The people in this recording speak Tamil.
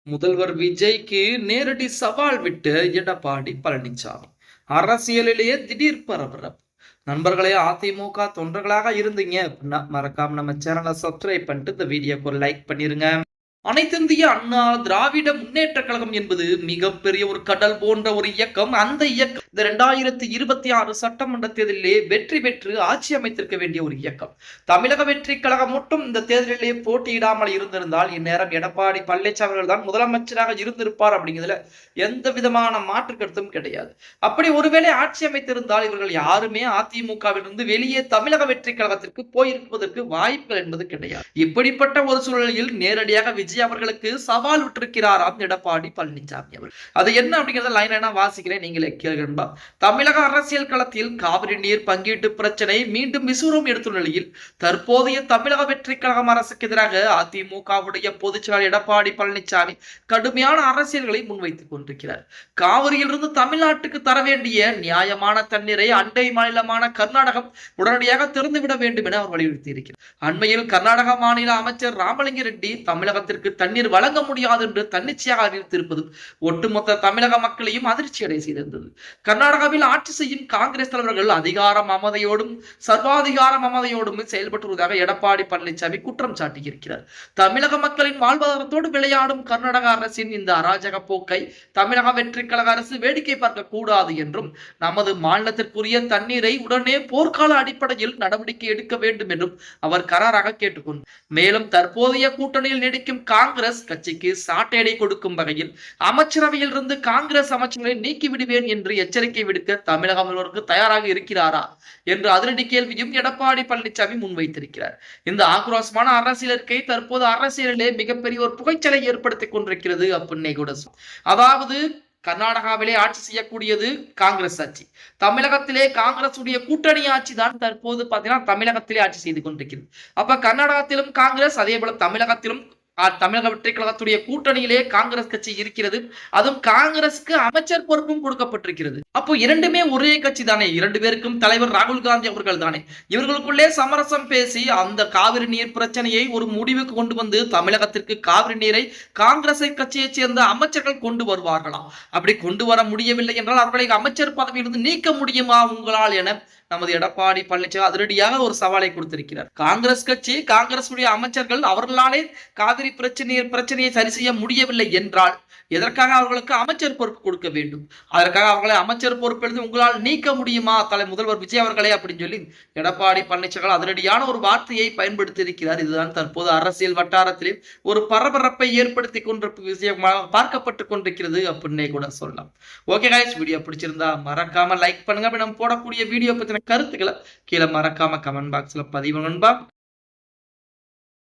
முதல்வர் விஜய்க்கு நேரடி சவால் விட்டு எடப்பாடி பழனிசாமி. அரசியலிலேயே திடீர் பரபரப்பு. நண்பர்களே, அதிமுக தொண்டர்களாக இருந்தீங்க அப்படின்னா மறக்காம நம்ம சேனலை சப்ஸ்கிரைப் பண்ணிட்டு இந்த வீடியோக்கு ஒரு லைக் பண்ணிருங்க. அனைத்திந்திய அண்ணா திராவிட முன்னேற்ற கழகம் என்பது மிகப்பெரிய ஒரு கடல் போன்ற ஒரு இயக்கம். அந்த இயக்கம் இந்த 2026 சட்டமன்ற தேர்தலிலே வெற்றி பெற்று ஆட்சி அமைத்திருக்க வேண்டிய ஒரு இயக்கம். தமிழக வெற்றி கழகம் மட்டும் இந்த தேர்தலிலே போட்டியிடாமல் இருந்திருந்தால் இந்நேரம் எடப்பாடி பழனிசாமி அவர்கள் தான் முதலமைச்சராக இருந்திருப்பார் அப்படிங்கிறதுல எந்த விதமான மாற்று கருத்தும் கிடையாது. அப்படி ஒருவேளை ஆட்சி அமைத்திருந்தால் இவர்கள் யாருமே அதிமுகவிலிருந்து வெளியே தமிழக வெற்றி கழகத்திற்கு போயிருப்பதற்கு வாய்ப்புகள் என்பது கிடையாது. இப்படிப்பட்ட ஒரு சூழலில் நேரடியாக விஜய் அவர்களுக்கு சவால் விட்டிருக்கிறாராம் எடப்பாடி பழனிசாமி அவர். அது என்ன அப்படிங்கறத லைனா வாசிக்கிறேன், நீங்களே கேளுங்க. தமிழக அரசியல் களத்தில் காவிரி நீர் பங்கீட்டு பிரச்சனை மீண்டும் விசுவரம் எடுத்துள்ள நிலையில் தற்போதைய தமிழக வெற்றி கழகம் அரசுக்கு எதிராக அதிமுகவுடைய பொதுச் செயலாளர் எடப்பாடி பழனிசாமி கடுமையான அரசியல்களை முன்வைத்துக் கொண்டிருக்கிறார். காவிரியிலிருந்து தமிழ்நாட்டுக்கு தர வேண்டிய நியாயமான தண்ணீரை அண்டை மாநிலமான கர்நாடகம் உடனடியாக திறந்துவிட வேண்டும் என அவர் வலியுறுத்தி இருக்கிறார். அண்மையில் கர்நாடக மாநில அமைச்சர் ராமலிங்க ரெட்டி தமிழகத்திற்கு தண்ணீர் வழங்க முடியாது என்று தன்னிச்சையாக அறிவித்திருப்பது ஒட்டுமொத்த தமிழக மக்களையும் அதிர்ச்சி அடைய செய்திருந்தது. கர்நாடகாவில் ஆட்சி செய்யும் காங்கிரஸ் தலைவர்கள் அதிகார மமதையோடும் சர்வாதிகார மமதையோடும் செயல்பட்டு வருவதாக எடப்பாடி பழனிசாமி குற்றம் சாட்டியிருக்கிறார். தமிழக மக்களின் வாழ்வாதாரத்தோடு விளையாடும் கர்நாடக அரசின் இந்த அராஜக போக்கை தமிழக வெற்றி கழக அரசு வேடிக்கை பார்க்க கூடாது என்றும் நமது மாநிலத்திற்குரிய தண்ணீரை உடனே போர்க்கால அடிப்படையில் நடவடிக்கை எடுக்க வேண்டும் என்றும் அவர் கராராக கேட்டுக்கொண்டார். மேலும் தற்போதைய கூட்டணியில் நீடிக்கும் காங்கிரஸ் கட்சிக்கு சாட்டையடை கொடுக்கும் வகையில் அமைச்சரவையில் இருந்து காங்கிரஸ் அமைச்சர்களை நீக்கி விடுவேன் என்று எச்சரிக்கை விடுக்க தமிழக முதல்வருக்கு தயாராக இருக்கிறாரா என்று அதிரடி கேள்வியும் எடப்பாடி பழனிசாமி முன்வைத்திருக்கிறார். இந்த ஆக்ரோஷமான அரசியல் இருக்கை தற்போது அரசியலிலே மிகப்பெரிய ஒரு புகைச்சலை ஏற்படுத்திக் கொண்டிருக்கிறது அப்படின்னு கூட. அதாவது கர்நாடகாவிலே ஆட்சி செய்யக்கூடியது காங்கிரஸ் ஆட்சி. தமிழகத்திலே காங்கிரஸ் உடைய கூட்டணி ஆட்சி தான் தற்போது பாத்தீங்கன்னா தமிழகத்திலே ஆட்சி செய்து கொண்டிருக்கிறது. அப்ப கர்நாடகத்திலும் காங்கிரஸ், அதே போல தமிழகத்திலும் தமிழக வெற்றி கழகத்துடைய கூட்டணியிலே காங்கிரஸ் கட்சி இருக்கிறது. அதுவும் காங்கிரசுக்கு அமைச்சர் பொறுப்பும் கொடுக்கப்பட்டிருக்கிறது. அப்போ இரண்டுமே ஒரே கட்சி தானே, இரண்டு பேருக்கும் தலைவர் ராகுல் காந்தி அவர்கள் தானே. இவர்களுக்குள்ளே சமரசம் பேசி அந்த காவிரி நீர் பிரச்சனையை ஒரு முடிவுக்கு கொண்டு வந்து தமிழகத்திற்கு காவிரி நீரை காங்கிரஸ் கட்சியைச் சேர்ந்த அமைச்சர்கள் கொண்டு வருவார்களாம். அப்படி கொண்டு வர முடியவில்லை என்றால் அவர்களை அமைச்சர் பதவியிலிருந்து நீக்க முடியுமா உங்களால் என நமது எடப்பாடி பழனிசாமி அதிரடியாக ஒரு சவாலை கொடுத்திருக்கிறார். காங்கிரஸ் கட்சி, காங்கிரஸ் அமைச்சர்கள் அவர்களாலே காவிரி பிரச்சனையை சரி செய்ய முடியவில்லை என்றால் எதற்காக அவர்களுக்கு அமைச்சர் பொறுப்பு கொடுக்க வேண்டும்? அதற்காக அவர்களை அமைச்சர் பொறுப்பெடுத்து உங்களால் நீக்க முடியுமா முதல்வர் விஜய் அவர்களே அப்படின்னு சொல்லி எடப்பாடி பழனிசாமி அதிரடியான ஒரு வார்த்தையை பயன்படுத்தி இருக்கிறார். இதுதான் தற்போது அரசியல் வட்டாரத்திலே ஒரு பரபரப்பை ஏற்படுத்தி கொண்டிருக்கும் விஷயமாக பார்க்கப்பட்டு கொண்டிருக்கிறது அப்படின்னே கூட சொல்லலாம். ஓகே கைஸ், வீடியோ பிடிச்சிருந்தா மறக்காம லைக் பண்ணுங்க. நம்ம போடக்கூடிய வீடியோ பத்தின கருத்துக்களை கீழே மறக்காம கமெண்ட் பாக்ஸ்ல பதிவு நண்பா.